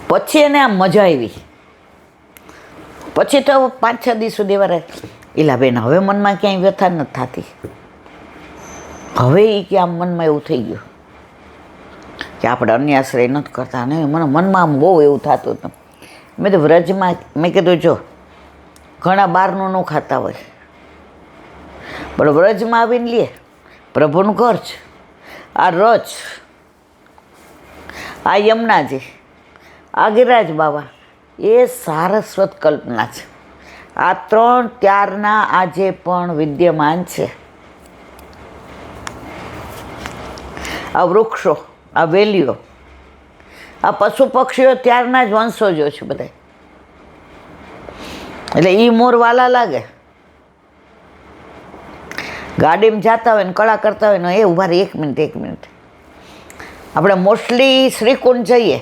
પછી એને આમ મજા આવી. પછી તો 5-6 દિવસ સુધી વારે એલા બેન હવે મનમાં ક્યાંય વ્યથા નથી થતી. હવે એ કે આમ મનમાં એવું થઈ ગયું કે આપણે અન્યાશ્રય નથી કરતા. ને મને મનમાં આમ બહુ એવું થતું હતું. મેં તો વ્રજમાં મેં કીધું જો ઘણા બહારનું ન ખાતા હોય પણ વ્રજમાં આવીને લે પ્રભુનું ઘર છે. આ રજ, આ યમુનાજી, આ ગિરિરાજ બાબા એ સારસ્વત કલ્પના છે. આ 3 ત્યારના આજે પણ વિદ્યમાન છે. આ વૃક્ષો, આ વેલીઓ, આ પશુ પક્ષીઓ ત્યારના જ વંશજો છે બધા. એટલે એ મોર વાલા લાગે. ગાડીમાં જતા હોય ને કળા કરતા હોય ને એ ઉભા રહે 1 મિનિટ. આપણે મોસ્ટલી શ્રીકુંડ જઈએ,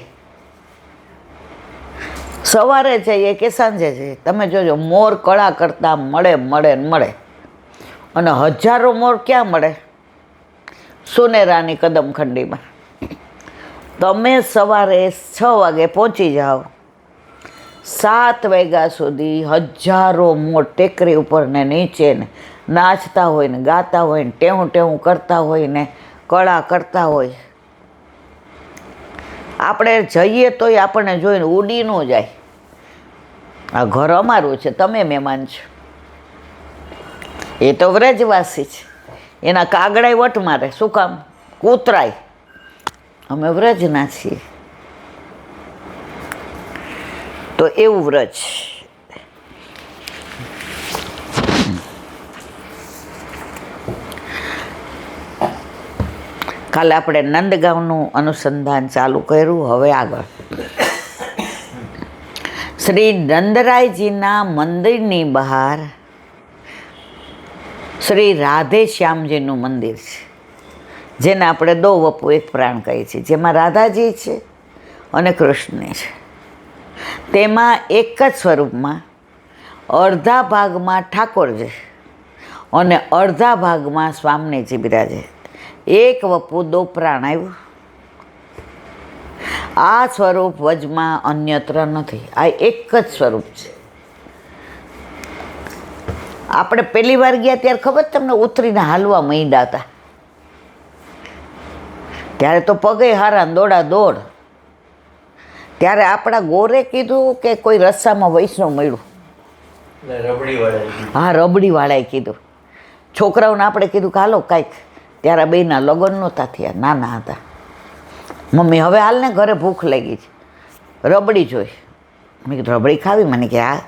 સવારે જઈએ કે સાંજે જઈએ, તમે જોજો મોર કળા કરતા મળે. અને હજારો મોર ક્યાં મળે? સુનેરાની કદમખંડીમાં. તમે સવારે 6 વાગે પહોંચી જાઓ, 7 વાગ્યા સુધી હજારો મોર ટેકરી ઉપર ને નીચે ને નાચતા હોય ને ગાતા હોય ને ટેવું કરતા હોય ને કળા કરતા હોય. આપણે જઈએ તોય આપણને જોઈને ઉડી ન જાય. આ ઘર અમારું છે, તમે મહેમાન છો. એ તો વ્રજવાસી છે, એના કાગડાય વટ મારે. શું કામ? કૂતરાય. અમે વ્રજના છીએ. તો એવું વ્રજ. કાલે આપણે નંદગામનું અનુસંધાન ચાલુ કર્યું. હવે આગળ શ્રી નંદરાયજીના મંદિરની બહાર શ્રી રાધે શ્યામજીનું મંદિર છે, જેને આપણે 2 વપુ 1 પ્રાણ કહીએ છીએ, જેમાં રાધાજી છે અને કૃષ્ણ છે. તેમાં એક જ સ્વરૂપમાં અડધા ભાગમાં ઠાકોરજી અને અડધા ભાગમાં સ્વામીજી બિરાજે. 1 વપુ 2 પ્રાણ આવ્યું. આ સ્વરૂપ વજમાં અન્યત્ર નથી. આ એક જ સ્વરૂપ છે. આપણે પહેલી વાર ગયા ત્યારે ખબર તમને ઉતરીને હાલવા માંડ્યા હતા. ત્યારે તો પગે હારા દોડા દોડ. ત્યારે આપણા ગોરે કીધું કે કોઈ રસ્તામાં વૈષ્ણવ મળ્યું. હા, રબડીવાળાએ કીધું. છોકરાઓને આપણે કીધું કે હાલો કાંઈક. ત્યારે 2ના લગ્ન નહોતા થયા, નાના હતા. મમ્મી હવે હાલ ને ઘરે ભૂખ લાગી છે, રબડી જોઈ. મેં કીધું રબડી ખાવી? મને કે હા.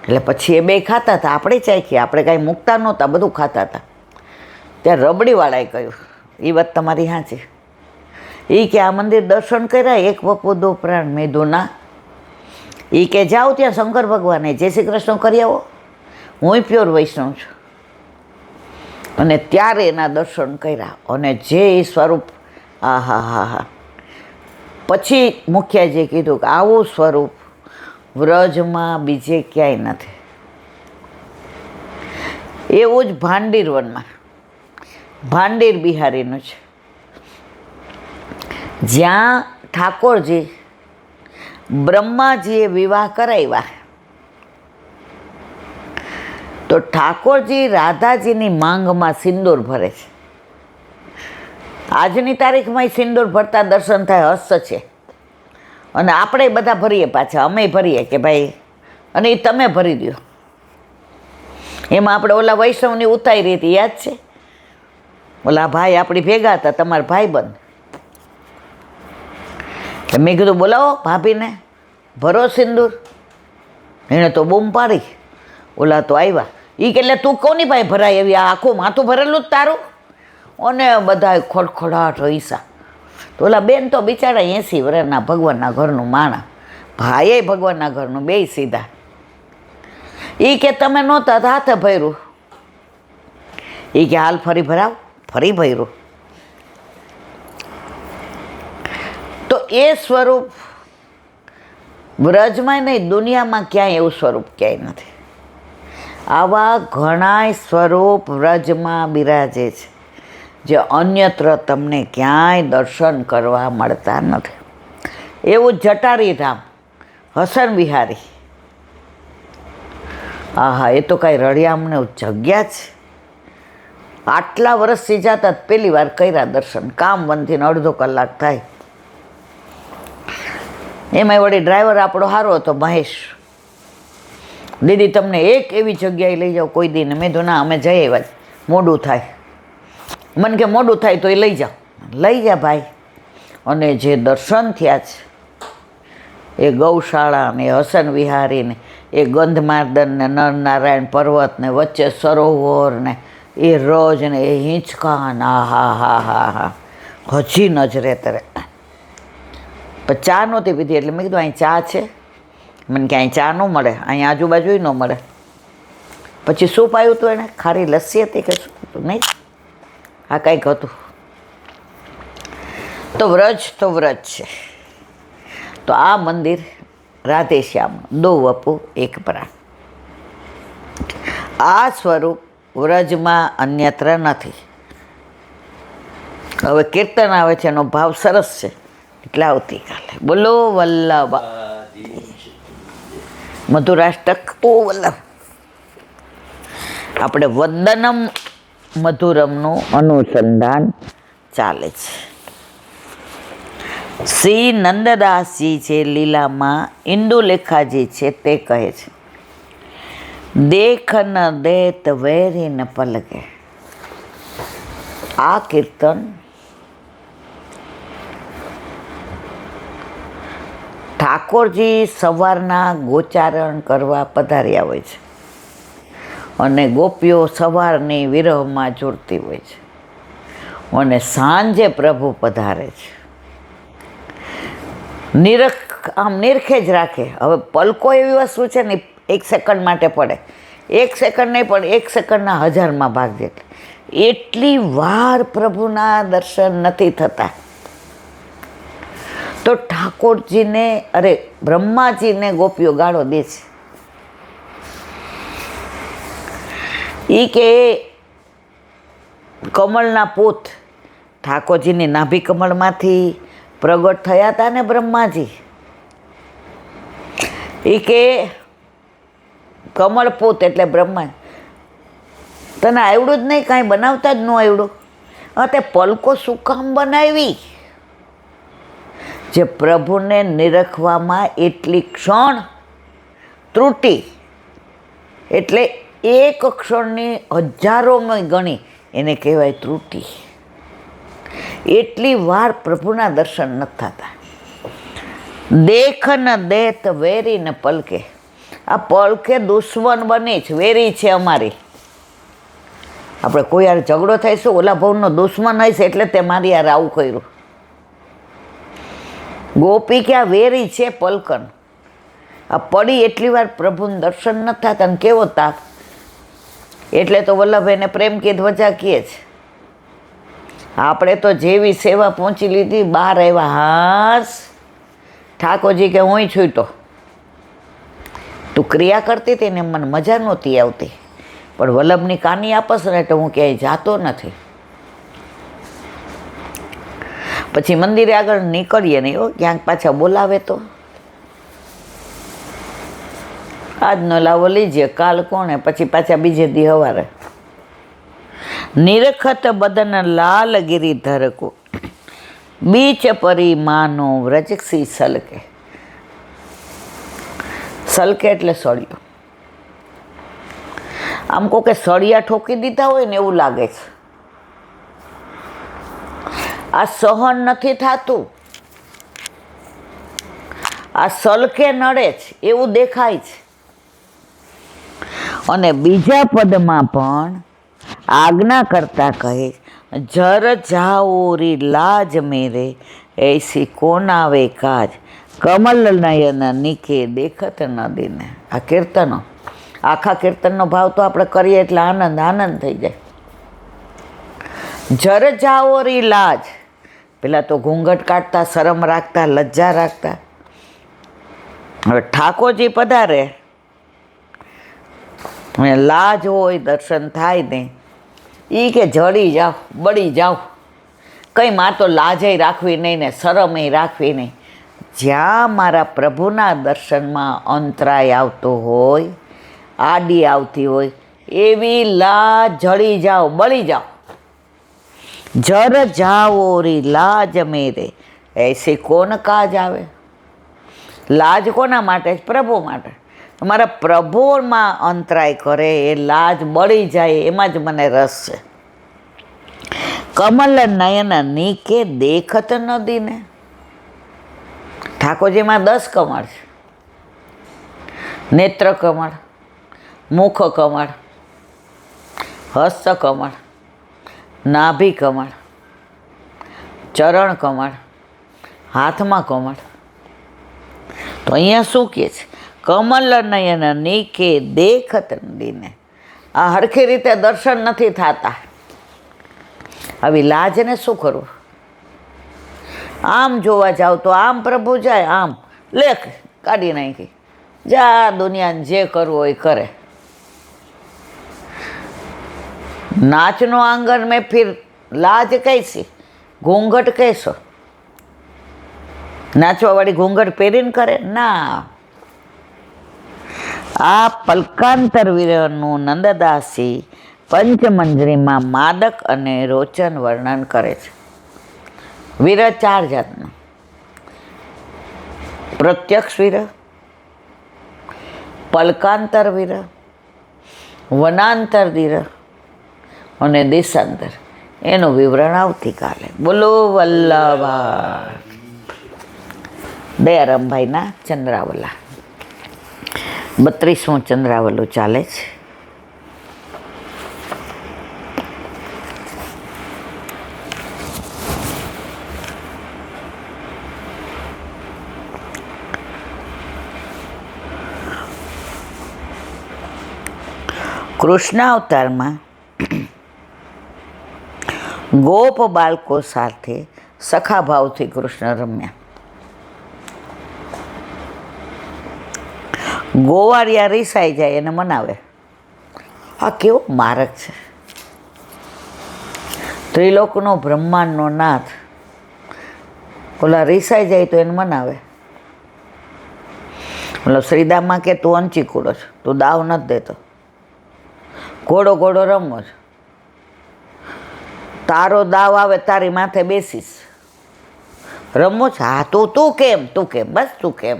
એટલે પછી એ 2 ખાતા હતા, આપણે ચાખીએ. આપણે કાંઈ મૂકતા નહોતા, બધું ખાતા હતા. ત્યારે રબડીવાળાએ કહ્યું, એ વાત તમારી સાચી. એ કે આ મંદિર દર્શન કર્યા 1 વપુ 2 પ્રાણ. મેં કીધું ના. એ કે જાઓ ત્યાં શંકર ભગવાને જય શ્રી કૃષ્ણ કરી આવો. હું પ્યોર વૈષ્ણવ છું. અને ત્યારે એના દર્શન કર્યા અને જે સ્વરૂપ, હા. પછી મુખિયાજીએ કીધું કે આવું સ્વરૂપ વ્રજમાં બીજે ક્યાંય નથી. એવું જ ભાંડીર વનમાં ભાંડીર બિહારીનું છે, જ્યાં ઠાકોરજી બ્રહ્માજીએ વિવાહ કરાવ્યા. તો ઠાકોરજી રાધાજીની માંગમાં સિંદૂર ભરે છે. આજની તારીખમાં સિંદૂર ભરતા દર્શન થાય, હસ્ત છે. અને આપણે બધા ભરીએ, પાછા અમે ભરીએ કે ભાઈ, અને એ તમે ભરી દો. એમાં આપણે ઓલા વૈષ્ણવની ઉતારી હતી, યાદ છે? ઓલા ભાઈ આપણી ભેગા હતા, તમારા ભાઈબંધ. મેં કીધું બોલાવો ભાભીને, ભરો સિંદૂર. એણે તો બૂમ પાડી. ઓલા તો આવ્યા. એ કે એટલે તું કોની ભાઈ ભરાય એવી? આ આખું માથું ભરેલું જ તારું. અને બધા ખડખડાટ હૈસા. તો ઓલા બેન તો બિચારા 80 વર્ષના ભગવાનના ઘરનું માણા, ભાઈએ ભગવાનના ઘરનું, 2 સીધા. એ કે તમે નહોતા તો હાથે ભર્યું. એ કે હાલ ફરી ભરાવ. ફરી ભર્યું. તો એ સ્વરૂપ વ્રજમાં નહીં, દુનિયામાં ક્યાંય એવું સ્વરૂપ ક્યાંય નથી. આવા ઘણાય સ્વરૂપ વ્રજમાં બિરાજે છે, જે અન્યત્ર તમને ક્યાંય દર્શન કરવા મળતા નથી. એવું જ જટારી ધામ, હસન વિહારી. આહા, એ તો કાંઈ રળિયામને જગ્યા છે. આટલા વર્ષથી જતા પહેલી વાર કર્યા દર્શન. કામ બંધીને અડધો કલાક થાય. એમાંય વળી ડ્રાઈવર આપણો સારો હતો, મહેશ. દીદી તમને એક એવી જગ્યાએ લઈ જાઓ કોઈ દી ને. મેં તો ના, અમે જઈ આવ્યા, મોડું થાય. મને કે મોડું થાય તો એ લઈ જાઓ. લઈ જા ભાઈ. અને જે દર્શન થયા છે, એ ગૌશાળા ને હસન વિહારી ને એ ગંધમાર્દન ને નરનારાયણ પર્વત ને વચ્ચે સરોવર ને એ રજ ને એ હિંચકા ને હા, હજી નજરે તરે. પણ ચા નહોતી પીધી એટલે મેં કીધું અહીં ચા છે. મને કે અહીં ચા ન મળે, અહીં આજુબાજુ ન મળે. પછી શું પાયું હતું એણે? ખારી લસ્સી હતી કે શું હતું? નહીં, આ કંઈક હતું. તો વ્રજ છે. તો આ મંદિર રાધેશ્યામ, દો વપુ એક પ્રાણ. આ સ્વરૂપ વ્રજમાં અન્યત્ર નથી. હવે કીર્તન આવે છે, એનો ભાવ સરસ છે, એટલે આવતીકાલે બોલો વલ્લભ મધુરાષ્ટક. ઓ વલ્લભ, આપણે વંદનમ મધુરમનું અનુસંધાન ચાલે છે. શ્રી નંદદાસજી છે લીલામાં ઇન્દુલેખાજી છે તે કહે છે, દેખ ન દેત વેરી ન પલકે. આ કીર્તન ઠાકોરજી સવારના ગોચારણ કરવા પધાર્યા હોય છે અને ગોપીઓ સવારની વિરહમાં જોડતી હોય છે અને સાંજે પ્રભુ પધારે છે. આમ નિરખે જ રાખે. હવે પલકો એવી વસ્તુ છે ને, એક સેકન્ડ માટે પડે, એક સેકન્ડ નહીં પણ એક સેકન્ડના 1000માં ભાગ જેટલી. એટલી વાર પ્રભુના દર્શન નથી થતા. તો ઠાકોરજીને, અરે બ્રહ્માજીને ગોપીઓ ગાળો દે છે. એ કે કમળના પોત ઠાકોરજીની નાભી કમળમાંથી પ્રગટ થયા હતા ને બ્રહ્માજી. એ કે કમળ પોત એટલે બ્રહ્મા. તને આવડું જ નહીં, કાંઈ બનાવતા જ ન આવડું. હા, તે પલકો શું કામ બનાવી? જે પ્રભુને નિરખવામાં એટલી ક્ષણ ત્રુટી, એટલે એક ક્ષણની હજારોમાં ગણી એને કહેવાય ત્રુટી. એટલી વાર પ્રભુના દર્શન નથી થતા. દેખ ન દેત વેરી ન પલકે. આ પલકે દુશ્મન બની છે, વેરી છે અમારી. આપણે કોઈ યાર ઝઘડો થાય છે, ઓલા ભાવનો દુશ્મન હશે એટલે તે મારી યાર આવું કર્યું. ગોપી કે આ વેરી છે પલકન. આ પડી એટલી વાર પ્રભુનું દર્શન ન થતા ને કેવો તાક. એટલે તો વલ્લભ એને પ્રેમ કી ધ્વજા કહે છે. આપણે તો જેવી સેવા પહોંચી લીધી, બહાર આવ્યા હાસ ઠાકોરજી કે હું છૂટો. તું ક્રિયા કરતી હતી ને મને મજા નહોતી આવતી, પણ વલ્લભની કાની આપસ ને એટલે હું ક્યાંય જાતો નથી. પછી મંદિરે આગળ નીકળીએ નહીં હો, ક્યાંક પાછા બોલાવે તો આજનો લાવો લીજીએ, કાલ કોણે, પછી પાછા બીજે દી હવારે. નિરખત બદન લાલ ગિરિધર કો, બીચ પરી માનો વ્રજસી સલકે. સલકે એટલે સળિયો. આમ કહો કે સળિયા ઠોકી દીધા હોય ને એવું લાગે છે. આ સહન નથી થતું, આ સલકે નડે છે એવું દેખાય છે. અને બીજા પદમાં પણ આજ્ઞા કરતા કહે, જર જાઓરી લાજ મેરે એસી કોન આવે કાજ, કમલ નયન નીકે દેખત ન દીને. આ કીર્તનો, આખા કીર્તનનો ભાવ તો આપણે કરીએ એટલે આનંદ થઈ જાય. જર જાઓરી લાજ, પેલા તો ઘૂંઘટ કાઢતા, શરમ રાખતા, લજ્જા રાખતા. હવે ઠાકોરજી પધારે, લાજ હોય, દર્શન થાય ને, એ કે જડી જાઓ, બળી જાઓ. કંઈ માં તો લાજય રાખવી નહીં ને શરમય રાખવી નહીં. જ્યાં મારા પ્રભુના દર્શનમાં અંતરાય આવતો હોય, આડી આવતી હોય, એવી લાજ જળી જાઓ, બળી જાઓ. જર જાઓ રી લાજ મેરે, એસી કોણ કાજ આવે. લાજ કોના માટે? પ્રભુ માટે. મારા પ્રભુમાં અંતરાય કરે એ લાજ બળી જાય, એમાં જ મને રસ છે. કમલ નયન નીકે દેખત નદીને. ઠાકોરજીમાં 10 કમળ છે. નેત્ર કમળ, મુખ કમળ, હસ્ત કમળ, નાભી કમળ, ચરણ કમળ, હાથમાં કમળ. તો અહીંયા શું કહે છે? કમલ નયન નીકે દેખત નદીને. આ હરખી રીતે દર્શન નથી થતા. આવી લાજને શું કરવું? આમ જોવા જાવ તો આમ પ્રભુ જાય, આમ લેખ કાઢી નાખી, જા દુનિયાને જે કરવું હોય કરે. નાચનો આંગણ મેં ફિર લાજ કૈસી, ઘૂંઘટ કૈસો. નાચવાવાળી ઘૂંઘટ પહેરીને કરે ના. આ પલકાંતર વીરનું નંદદાસી પંચમંજરીમાં માદક અને રોચન વર્ણન કરે છે. વિરહ 4 જાતના: પ્રત્યક્ષ વિરહ, પલકાંતર વિરહ, વનાંતર વિરહ અને દેશાંતર. એનું વિવરણ આવતીકાલે. બોલો વલ્લભા દયારામભાઈના ચંદ્રાવલા. 32મું ચંદ્રાવલું ચાલે છે. કૃષ્ણ અવતારમાં ગોપ બાળકો સાથે સખા ભાવથી કૃષ્ણ રમ્યા. ગોવાળિયા રીસાઈ જાય એને મનાવે. આ કેવો માર્ગ છે! ત્રિલોકનો બ્રહ્માંડનો નાથ ઓલા રીસાઈ જાય તો એને મનાવે. મતલબ શ્રીદામમાં કે તું અંચી કૂડો છો, તું દાવ નથી દેતો, ઘોડો ઘોડો રમો છો, તારો દાવ આવે તારી માથે બેસીશ, રમો છો. હા તું કેમ, બસ તું કેમ.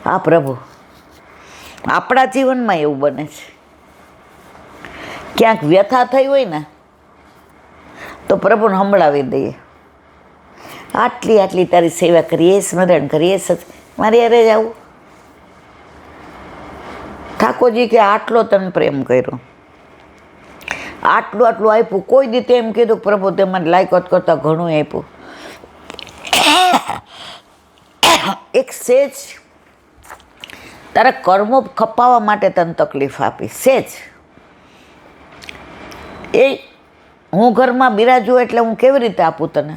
આ પ્રભુ આપણા જીવનમાં એવું બને છે. ક્યાંક વ્યથા થઈ હોય ને તો પ્રભુને સંભળાવી દઈએ, આટલી આટલી તારી સેવા કરીએ, સ્મરણ કરીએ, મારે અરે જાવું. ઠાકોરજી કે આટલો તને પ્રેમ કર્યો, આટલું આટલું આપ્યું. કોઈ દી એમ કીધું પ્રભુ તે મને લાયકાત કરતાં ઘણું આપ્યું. એક સેજ તારા કર્મો ખપાવવા માટે તને તકલીફ આપી, સેજ. એ હું ઘરમાં બિરાજું એટલે હું કેવી રીતે આપું તને?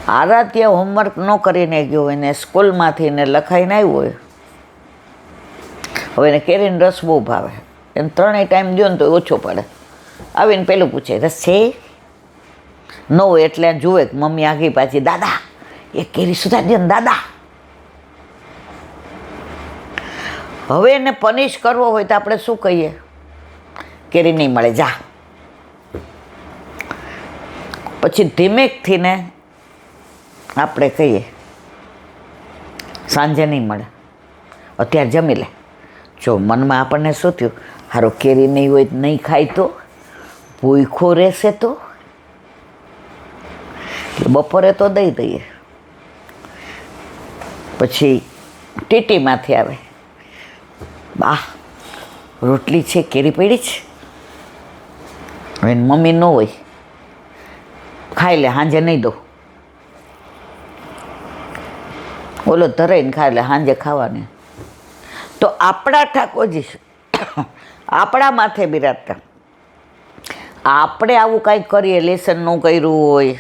આરાધ્ય હોમવર્ક ન કરીને ગયો હોય ને સ્કૂલમાંથી ને લખાઈને આવ્યું હોય, હવે એને કેરીનો રસ બહુ ભાવે, એને 3 ટાઈમ દો ને તો ઓછો પડે. આવીને પેલું પૂછે રસ છે? ન હોય એટલે જુએ કે મમ્મી આગી પાછી, દાદા એ કેરી સુધા દો ને દાદા. હવે એને પનિશ કરવો હોય તો આપણે શું કહીએ? કેરી નહીં મળે, જા. પછી ધીમેકથી ને આપણે કહીએ સાંજે નહીં મળે, અત્યારે જમી લે. જો મનમાં આપણને શું થયું? હારો કેરી નહીં હોય નહીં ખાય તો ભૂખો રહેશે તો બપોરે તો દઈ દઈએ. પછી ટીટીમાંથી આવે, બા રોટલી છે, કેરી પડી છે. હવે મમ્મી ન હોય, ખાઈ લે, સાંજે નહીં દો. ઓલો ધરાઈને ખાઈ લે, સાંજે ખાવાની. તો આપણા ઠાકોરજી આપણા માથે બિરાજતા, આપણે આવું કાંઈક કરીએ, લેસન ન કર્યું હોય,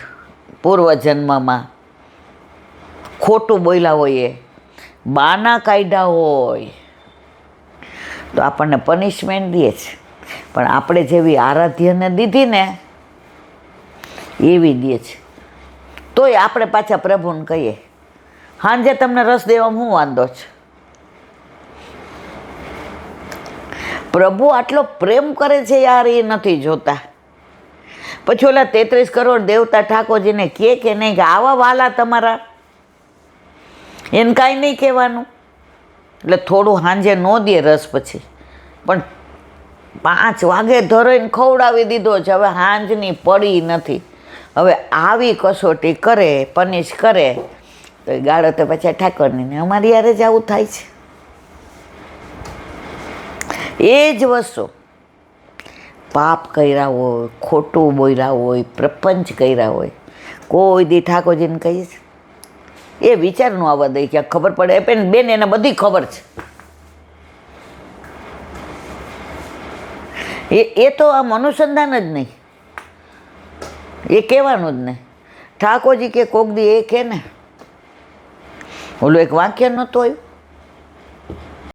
પૂર્વજન્મમાં ખોટું બોલ્યા હોઈએ, બાના કાઢ્યા હોય તો આપણને પનિશમેન્ટ દે છે. પણ આપણે જેવી આરાધ્યને દીધી ને એવી દે છે. તોય આપણે પાછા પ્રભુને કહીએ સાંજે તમને રસ દેવામાં શું વાંધો છે? પ્રભુ આટલો પ્રેમ કરે છે યાર, એ નથી જોતા. પછી ઓલા 33 કરોડ દેવતા ઠાકોરજીને કહે કે નહીં કે આવા વાલા તમારા, એને કાંઈ નહીં કહેવાનું. એટલે થોડું સાંજે ન દે રસ, પછી પણ 5 વાગે ધરીને ખવડાવી દીધો છે. હવે સાંજની પડી નથી. હવે આવી કસોટી કરે, પનિશ કરે તો એ ગાળો તો પછી ઠાકોરની ને અમારી યારે જ આવું થાય છે. એ જ વસ્તુ પાપ કર્યા હોય, ખોટું બોલ્યા હોય, પ્રપંચ કર્યા હોય, કોઈ દી ઠાકોરજીને કહીશ એ વિચાર ન આવવા દે ક્યાં ખબર પડે. બેન એને બધી ખબર છે. એ તો આમ અનુસંધાન જ નહીં, એ કહેવાનું જ નહીં. ઠાકોરજી કે કોક દી એ કે ને ઓલું એક વાક્ય નહોતું આવ્યું,